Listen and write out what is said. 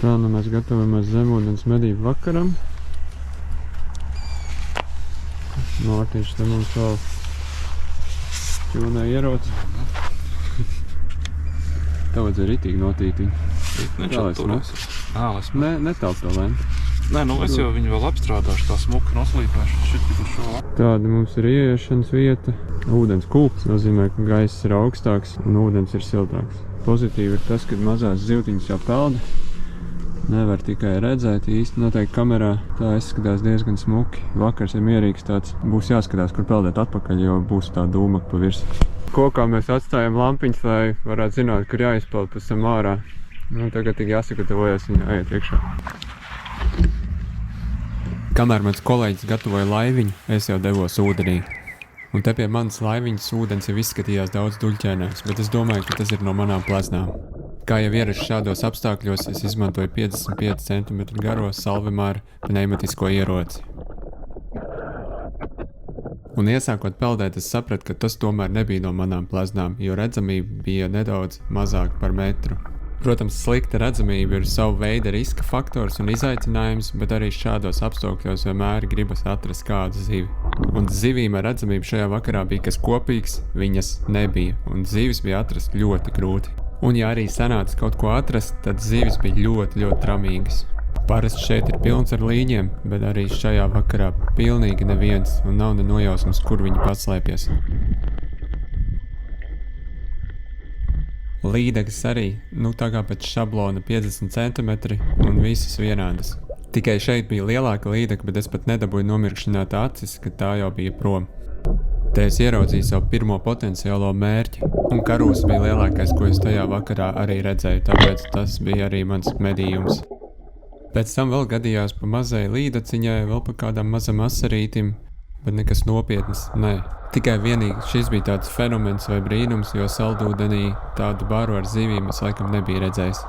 Tā, nu mēs gatavamies zemūdens medību vakaram. Mārtiņš te mums vēl ķūnē ieroci. Tev vajadzēja ritīgi notītiņu. Viņš atturēsies. Netāp to lenti. Nē, nu es jau viņu vēl apstrādāšu, tā smuka noslīpēšu šit uz šo. Tāda mums ir ieiešanas vieta. Ūdens kūps nozīmē, ka gaiss ir augstāks un ūdens ir siltāks. Pozitīvi ir tas, ka mazās zivtiņas jau pelda. Nevar tikai redzēt īsti noteikti kamerā. Tā izskatās diezgan smuki. Vakars ir mierīgs tāds. Būs jāskatās, kur peldēt atpakaļ, jo būs tā dūmaka pa virsmu. Kokā mēs atstājam lampiņas, lai varētu zināt, kur jāizpeld pēc tam ārā. Nu, tagad tik jāsagatavojas un jāiet iekšā. Kamēr mans kolēģis gatavoja laiviņu, es jau devos ūdenī. Un te pie manas laiviņas ūdens jau izskatījās daudz duļķēnāks, bet es domāju, ka tas ir no manām pleznām. Kā jau ierasts šādos apstākļos, es izmantoju 55 cm garo Salvemāra pneimatisko ieroci. Un iesākot peldēt, es sapratu, ka tas tomēr nebija no manām pleznām, jo redzamība bija nedaudz mazāk par metru. Protams, slikta redzamība ir savu veidu riska faktors un izaicinājums, bet arī šādos apstākļos vienmēr gribas atrast kādu zivi. Un zivīm ar redzamību šajā vakarā bija kas kopīgs, viņas nebija, un zivis bija atrast ļoti grūti. Un ja arī sanāca kaut ko atrast, tad zivis bija ļoti tramīgas. Parasti šeit ir pilns ar līņiem, bet arī šajā vakarā pilnīgi neviens un nav ne nojausmas, kur viņi paslēpjas. Līdegas arī, tā kā pēc šablona 50 cm un visas vienādas. Tikai šeit bija lielāka līdega, bet es pat nedabūju nomirkšķināt acis, ka tā jau bija prom. Te es ieraudzīju savu pirmo potenciālo mērķi, un karūs bija lielākais, ko es tajā vakarā arī redzēju, tāpēc tas bija arī mans medījums. Pēc tam vēl gadījās pa mazai līdaciņai, vēl pa kādam mazam asarītim, bet nekas nopietnas, nē. Tikai vienīgi šis bija tāds fenomens vai brīnums, jo saldūdenī tādu baru ar zivīm es laikam nebiju redzējis.